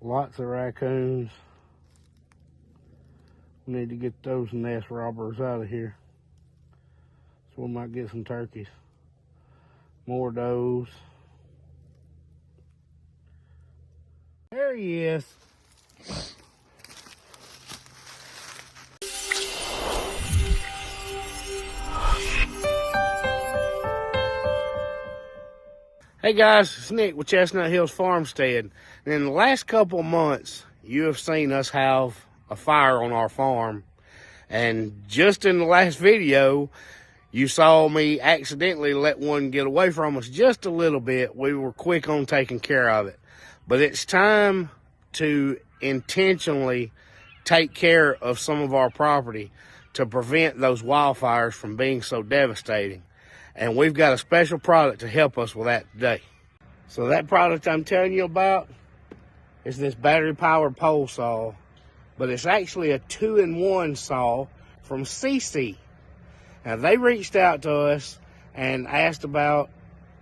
Lots of raccoons. We need to get those nest robbers out of here. So we might get some turkeys. More does. There he is. Hey guys, it's Nick with Chestnut Hills Farmstead. And in the last couple of months, you have seen us have a fire on our farm. And just in the last video, you saw me accidentally let one get away from us just a little bit. We were quick on taking care of it. But it's time to intentionally take care of some of our property to prevent those wildfires from being so devastating. And we've got a special product to help us with that today. So that product I'm telling you about is this battery-powered pole saw, but it's actually a 2-in-1 saw from Seesii. Now they reached out to us and asked about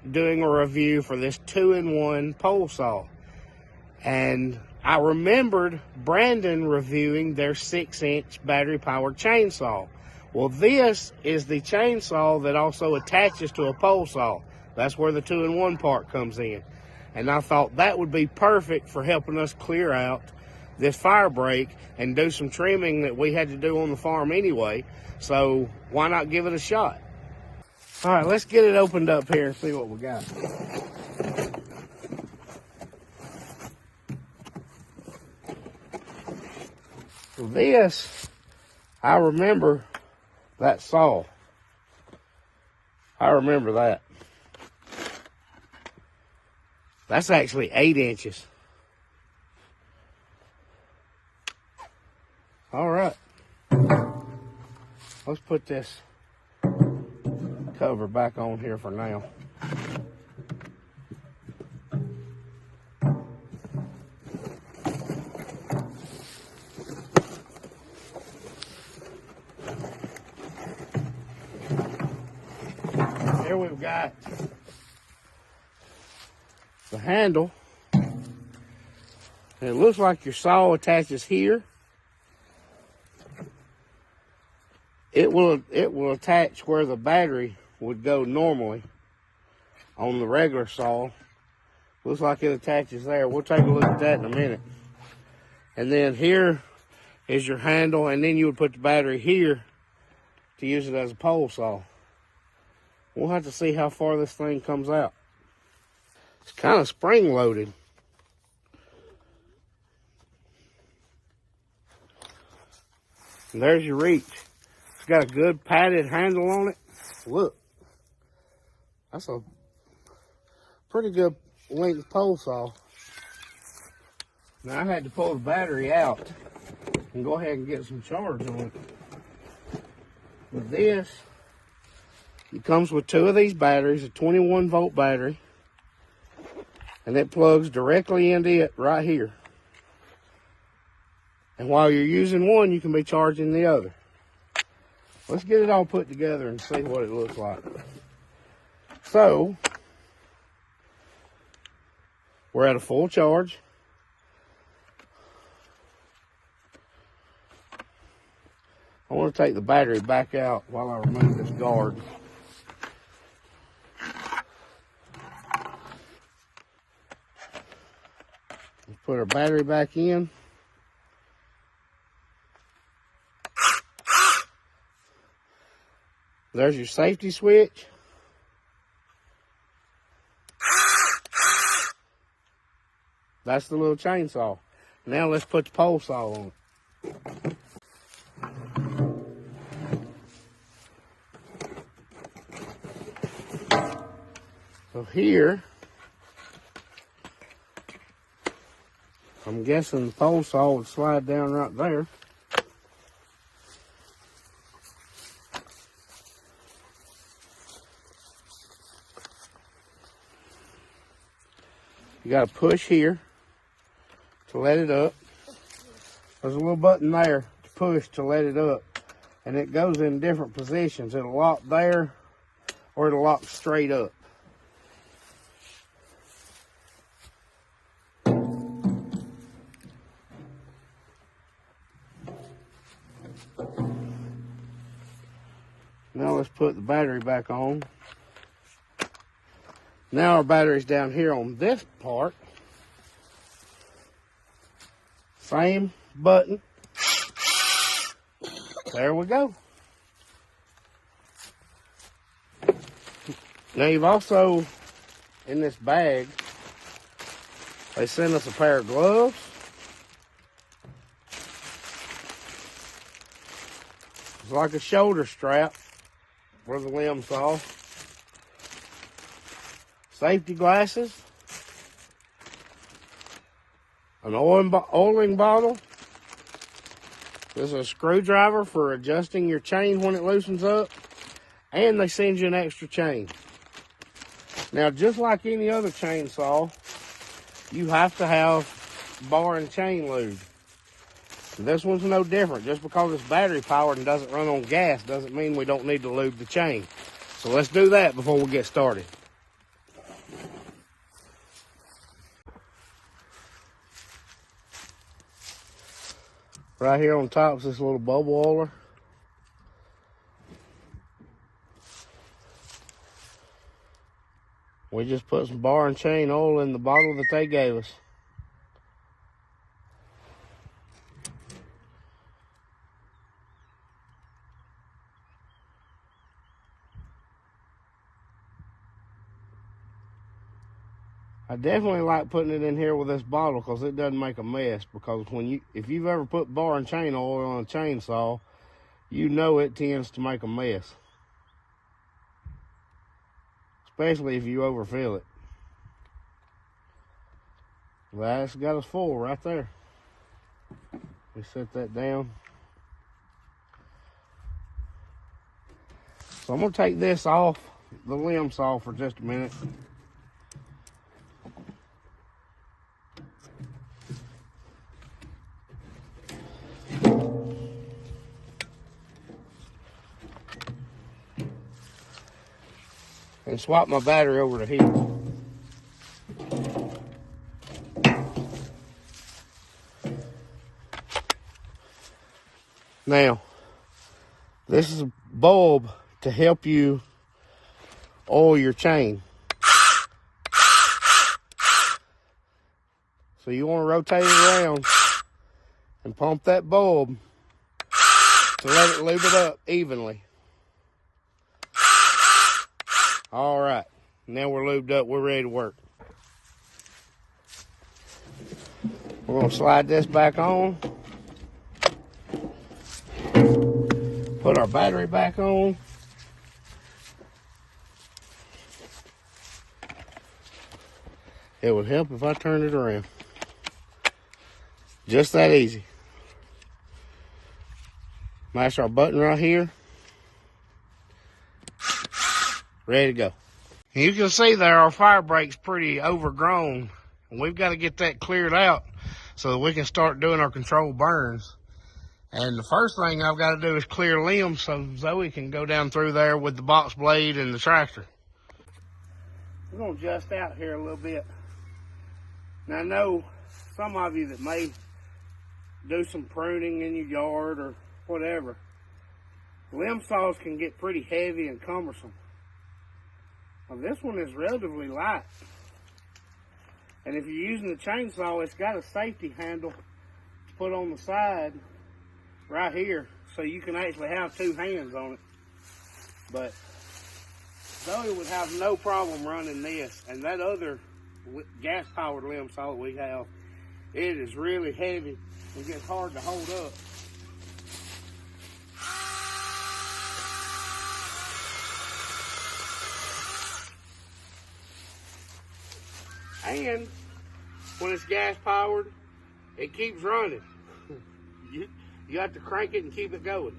doing a review for this 2-in-1 pole saw. And I remembered Brandon reviewing their 6-inch battery-powered chainsaw. Well, this is the chainsaw that also attaches to a pole saw. That's where the 2-in-1 part comes in. And I thought that would be perfect for helping us clear out this fire break and do some trimming that we had to do on the farm anyway. So why not give it a shot? All right, let's get it opened up here and see what we got. So this, I remember that saw. I remember that. That's actually 8 inches. All right. Let's put this cover back on here for now. Here we've got the handle. And it looks like your saw attaches here. It will attach where the battery would go normally on the regular saw. Looks like it attaches there. We'll take a look at that in a minute. And then here is your handle, and then you would put the battery here to use it as a pole saw. We'll have to see how far this thing comes out. It's kind of spring loaded. And there's your reach. It's got a good padded handle on it. Look, that's a pretty good length pole saw. Now I had to pull the battery out and go ahead and get some charge on it. With this, it comes with 2 of these batteries, a 21-volt battery, and it plugs directly into it right here. And while you're using one, you can be charging the other. Let's get it all put together and see what it looks like. So, we're at a full charge. I want to take the battery back out while I remove this guard. Let's put our battery back in. There's your safety switch. That's the little chainsaw. Now let's put the pole saw on it. So here, I'm guessing the pole saw would slide down right there. You got to push here to let it up. There's a little button there to push to let it up. And it goes in different positions. It'll lock there or it'll lock straight up. Now let's put the battery back on. Now our battery's down here on this part. Same button. There we go. Now you've also, in this bag, they sent us a pair of gloves. It's like a shoulder strap for the limb saw. Safety glasses. An oiling bottle. This is a screwdriver for adjusting your chain when it loosens up. And they send you an extra chain. Now, just like any other chainsaw, you have to have bar and chain lube. This one's no different. Just because it's battery powered and doesn't run on gas doesn't mean we don't need to lube the chain. So let's do that before we get started. Right here on top is this little bubble oiler. We just put some bar and chain oil in the bottle that they gave us. I definitely like putting it in here with this bottle because it doesn't make a mess. Because if you've ever put bar and chain oil on a chainsaw, you know it tends to make a mess. Especially if you overfill it. That's got us full right there. We set that down. So I'm going to take this off the limb saw for just a minute. And swap my battery over to here. Now, this is a bulb to help you oil your chain. So you want to rotate it around and pump that bulb to let it lube it up evenly. All right, now we're lubed up, we're ready to work. We're gonna slide this back on. Put our battery back on. It would help if I turned it around. Just that easy. Mash our button right here. Ready to go. And you can see there our fire break's pretty overgrown. And we've got to get that cleared out so that we can start doing our controlled burns. And the first thing I've got to do is clear limbs so Zoe can go down through there with the box blade and the tractor. We're going to adjust out here a little bit. Now I know some of you that may do some pruning in your yard or whatever, limb saws can get pretty heavy and cumbersome. Now, this one is relatively light. And if you're using the chainsaw, it's got a safety handle to put on the side right here so you can actually have two hands on it. But Zoe would have no problem running this. And that other gas-powered limb saw that we have, it is really heavy and gets hard to hold up. And when it's gas powered, it keeps running. You have to crank it and keep it going.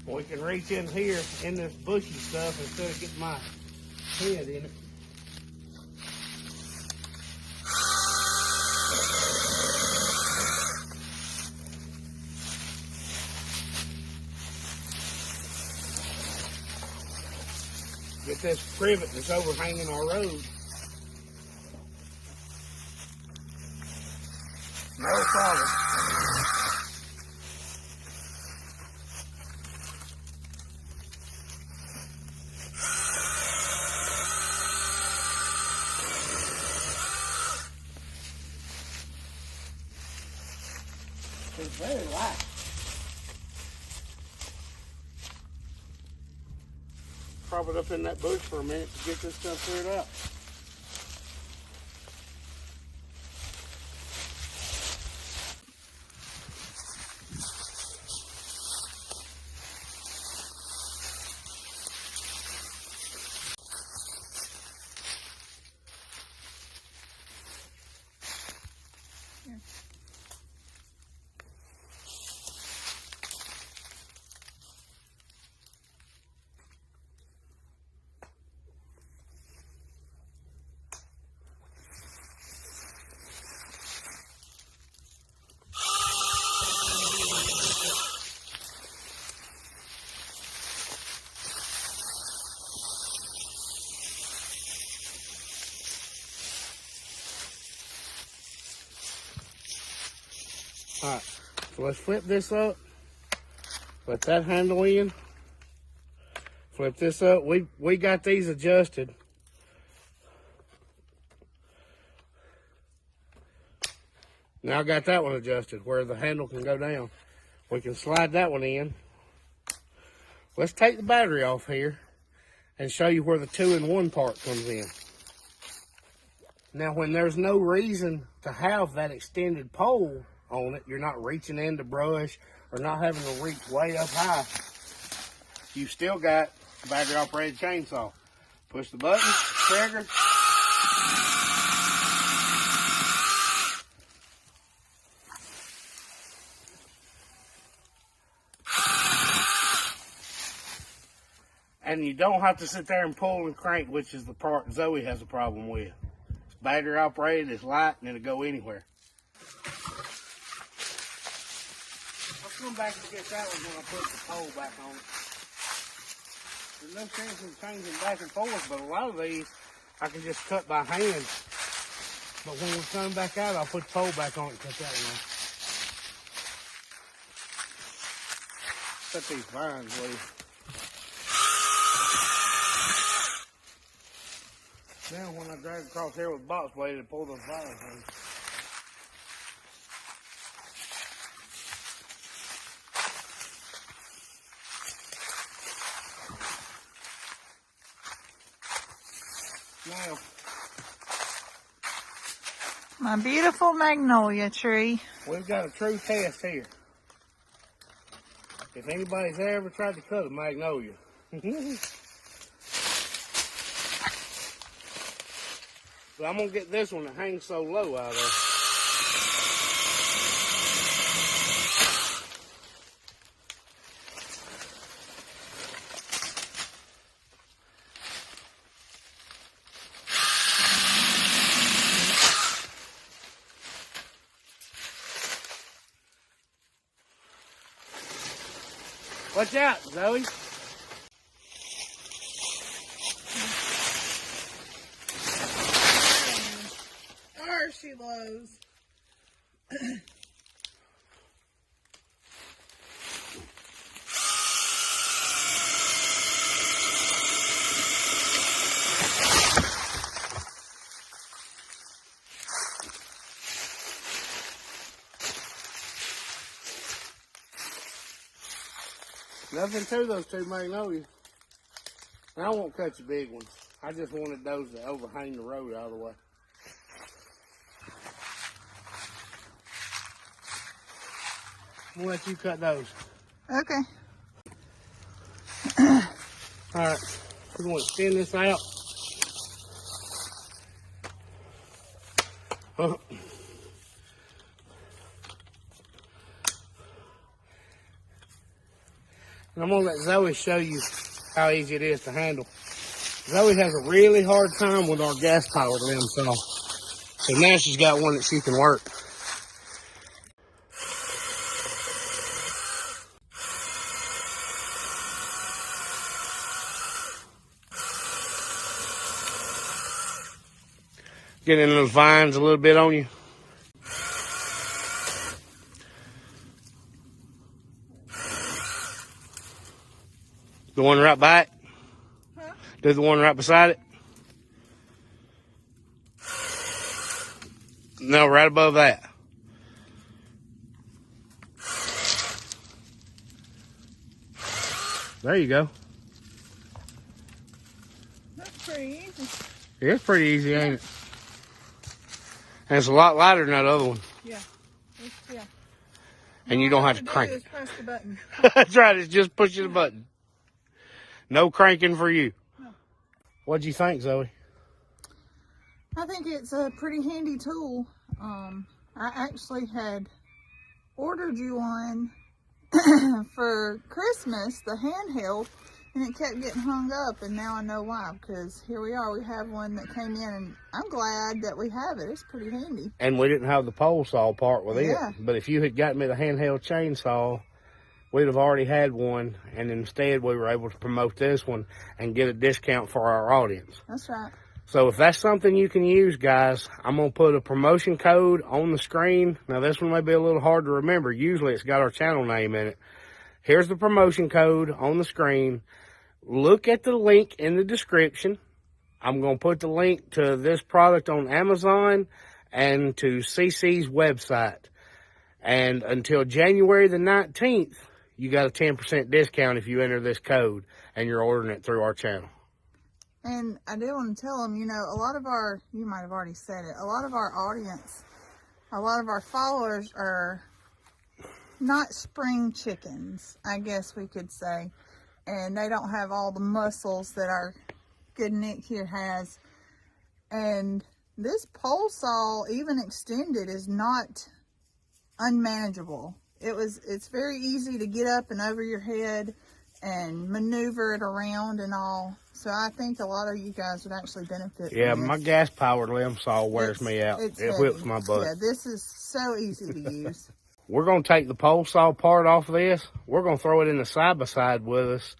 We can reach in here in this bushy stuff instead of getting my head in it. Get this privet that's overhanging our road. No problem. It's very light. Prop it up in that bush for a minute to get this stuff cleared up. Alright, so let's flip this up. Let that handle in. Flip this up. We got these adjusted. Now I got that one adjusted where the handle can go down. We can slide that one in. Let's take the battery off here and show you where the 2-in-1 part comes in. Now when there's no reason to have that extended pole on it, you're not reaching into brush or not having to reach way up high, you still got battery operated chainsaw. Push the button, trigger. And you don't have to sit there and pull and crank, which is the part Zoe has a problem with. It's battery operated, it's light, and it'll go anywhere. I'll come back and get that one when I put the pole back on it. There's no sense in changing back and forth, but a lot of these I can just cut by hand. But when we come back out, I'll put the pole back on it and cut that one off. Cut these vines loose. Now when I drag across here with a box blade, it pull those vines loose. Now, my beautiful magnolia tree. We've got a true test here. If anybody's ever tried to cut a magnolia, but I'm gonna get this one that hangs so low out of there. Watch out, Zoe. There she blows. Nothing to those two magnolias. And I won't cut you big ones. I just wanted those to overhang the road out of the way. I'm gonna let you cut those. Okay. Alright, we're gonna extend this out. And I'm gonna let Zoe show you how easy it is to handle. Zoe has a really hard time with our gas powered limb saw. So now she's got one that she can work. Getting in those vines a little bit on you. The one right by it? Huh? Do the one right beside it? No, right above that. There you go. That's pretty easy. Yeah, it's pretty easy, ain't it? And it's a lot lighter than that other one. Yeah. Yeah. And you don't have to crank it. Just press the button. That's right, it's just pushing the button. No cranking for you. No. What'd you think, Zoe? I think it's a pretty handy tool. I actually had ordered you one for Christmas, the handheld, and it kept getting hung up, and now I know why, because here we are. We have one that came in, and I'm glad that we have it. It's pretty handy. And we didn't have the pole saw part with Yeah. it. But if you had gotten me the handheld chainsaw, we'd have already had one, and instead we were able to promote this one and get a discount for our audience. That's right. So if that's something you can use, guys, I'm going to put a promotion code on the screen. Now, this one may be a little hard to remember. Usually it's got our channel name in it. Here's the promotion code on the screen. Look at the link in the description. I'm going to put the link to this product on Amazon and to Seesii's website. And until January the 19th, you got a 10% discount if you enter this code and you're ordering it through our channel. And I do want to tell them, you know, a lot of our, you might have already said it, a lot of our audience, a lot of our followers are not spring chickens, I guess we could say. And they don't have all the muscles that our good Nick here has. And this pole saw, even extended, is not unmanageable. It's very easy to get up and over your head and maneuver it around and all. So I think a lot of you guys would actually benefit Yeah, from this. my gas-powered limb saw wears me out. It whips my butt. Yeah, this is so easy to use. We're going to take the pole saw part off of this. We're going to throw it in the side-by-side with us,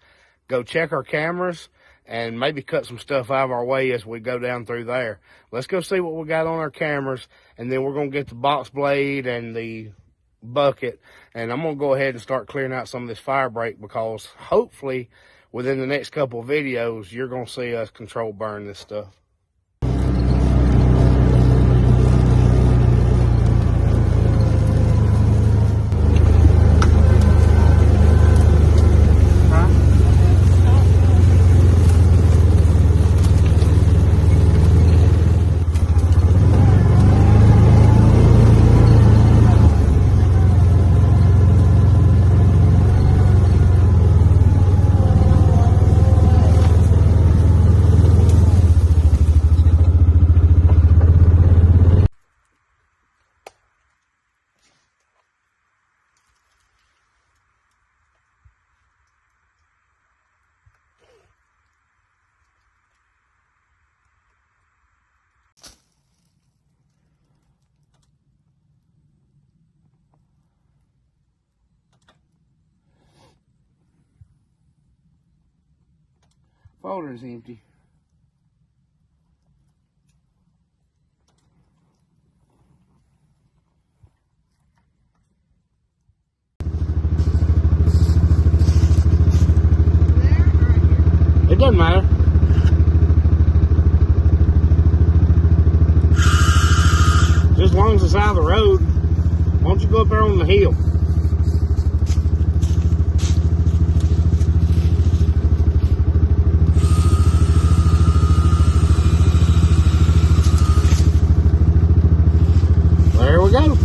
go check our cameras, and maybe cut some stuff out of our way as we go down through there. Let's go see what we got on our cameras, and then we're going to get the box blade and the bucket, and I'm going to go ahead and start clearing out some of this fire break, because hopefully within the next couple of videos, you're going to see us control burn this stuff. Folder is empty. It doesn't matter. Just as long as it's out of the road. Why don't you go up there on the hill? There we go.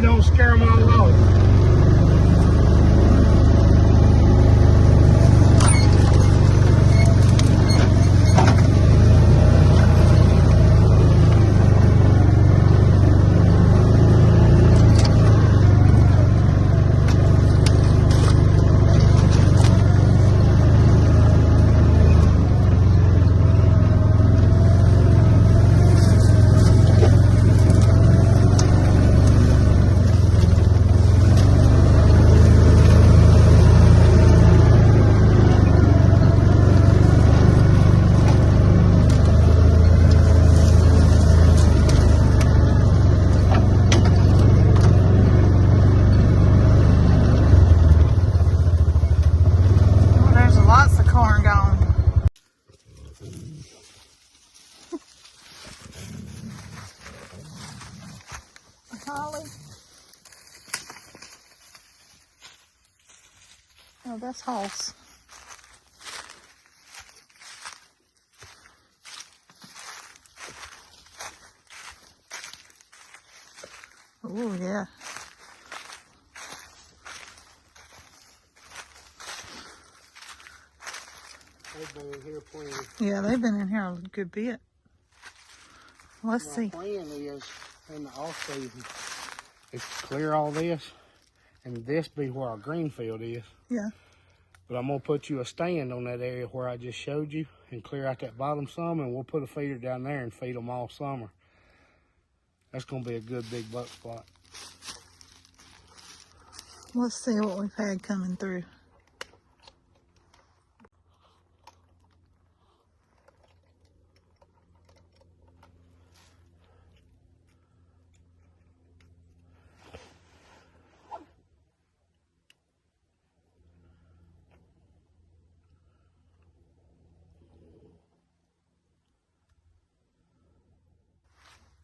don't scare them all off. Holly. Oh, that's horse. Oh, yeah. They've been in here plenty. Yeah, they've been in here a good bit. Let's see. My plan is in the off season is to clear all this, and this be where our green field is. Yeah. But I'm gonna put you a stand on that area where I just showed you and clear out that bottom some, and we'll put a feeder down there and feed them all summer. That's gonna be a good big buck spot. Let's see what we've had coming through.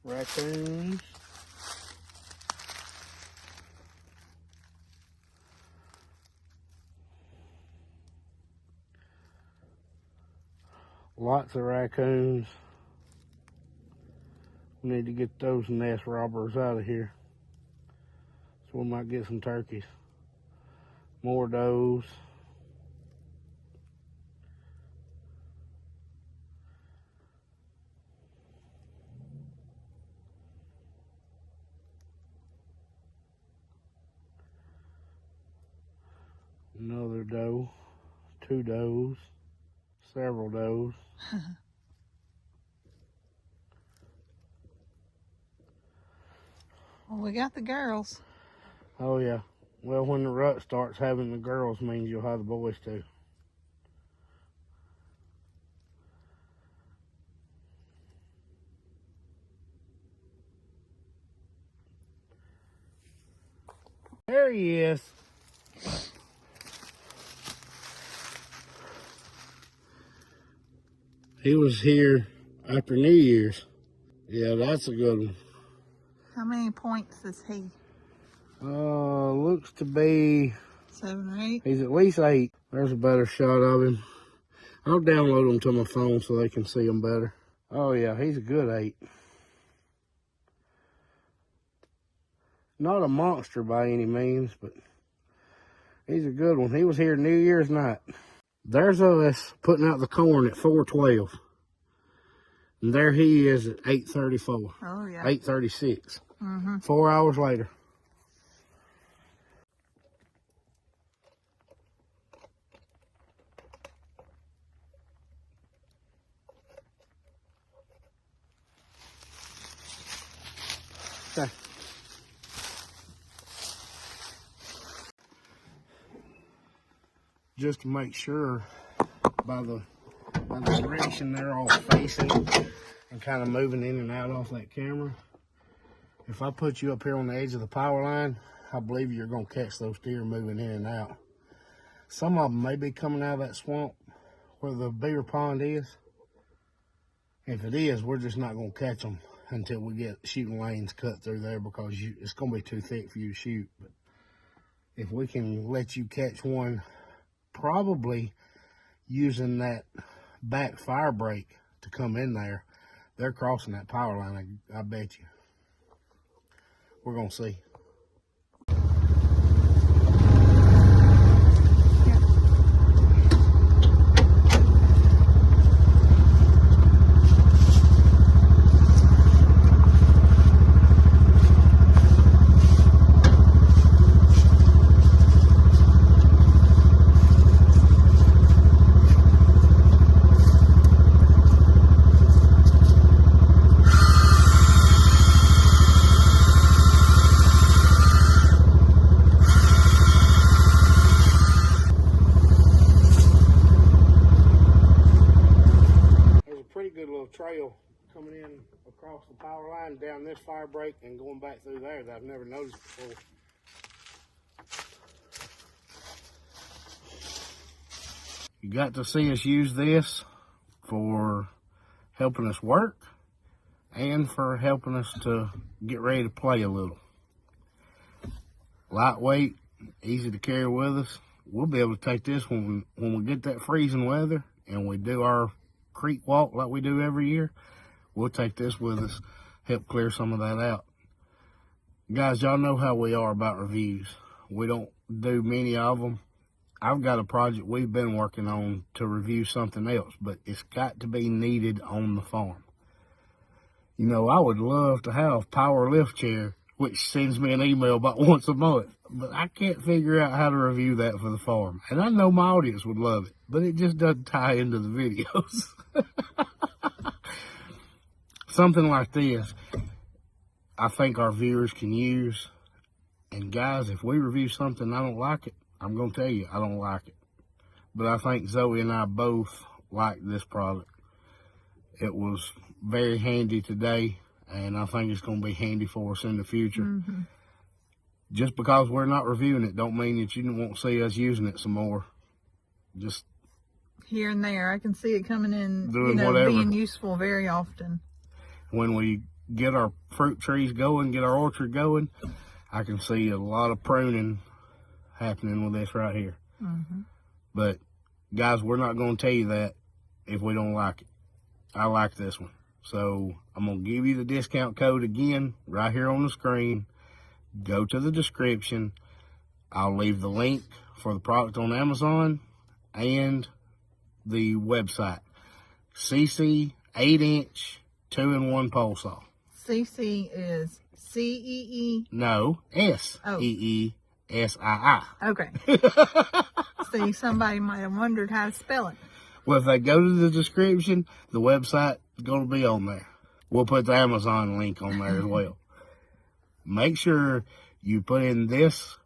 Raccoons. Lots of raccoons. We need to get those nest robbers out of here. So we might get some turkeys. More does. Another doe. Two does. Several does. Well, we got the girls. Oh yeah. Well, when the rut starts, having the girls means you'll have the boys too. There he is. He was here after New Year's. Yeah, that's a good one. How many points is he? Looks to be 7 or 8. he's at least 8. There's a better shot of him. I'll download them to my phone so they can see him better. Oh yeah, he's a good 8. Not a monster by any means, but he's a good one. He was here New Year's night. There's us putting out the corn at 4:12. And there he is at 8:34. Oh yeah. 8:36. 4 4 hours later. Okay. Just to make sure by the direction they're all facing and kind of moving in and out off that camera. If I put you up here on the edge of the power line, I believe you're going to catch those deer moving in and out. Some of them may be coming out of that swamp where the beaver pond is. If it is, we're just not going to catch them until we get shooting lanes cut through there, because it's going to be too thick for you to shoot. But if we can let you catch one, probably using that back fire break to come in there, they're crossing that power line, I bet you. We're going to see. running across the power line down this fire break and going back through there that I've never noticed before. You got to see us use this for helping us work and for helping us to get ready to play a little. Lightweight, easy to carry with us. We'll be able to take this when we get that freezing weather and we do our creek walk like we do every year. We'll take this with us, help clear some of that out. Guys, y'all know how we are about reviews. We don't do many of them. I've got a project we've been working on to review something else, but it's got to be needed on the farm. You know, I would love to have power lift chair, which sends me an email about once a month, but I can't figure out how to review that for the farm. And I know my audience would love it, but it just doesn't tie into the videos. Something like this, I think our viewers can use. And guys, if we review something I don't like it, I'm going to tell you I don't like it. But I think Zoe and I both like this product. It was very handy today, and I think it's going to be handy for us in the future. Mm-hmm. Just because we're not reviewing it don't mean that you won't see us using it some more. Just here and there. I can see it coming in, doing whatever. Being useful very often. When we get our fruit trees going, get our orchard going, I can see a lot of pruning happening with this right here. Mm-hmm. But guys, we're not going to tell you that if we don't like it. I like this one. So I'm going to give you the discount code again right here on the screen. Go to the description. I'll leave the link for the product on Amazon and the website. Seesii 8-inch 2-in-1 pole saw. Seesii is C-E-E? No, S-E-E. S-I-I. Okay. See, somebody might have wondered how to spell it. Well, if they go to the description, the website is going to be on there. We'll put the Amazon link on there as well. Make sure you put in this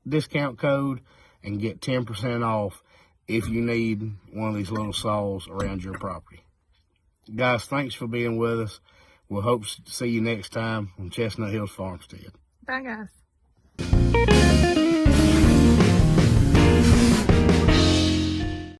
discount code and get 10% off if you need one of these little saws around your property. Guys, thanks for being with us. We'll hope to see you next time on Chestnut Hills Farmstead. Bye, guys.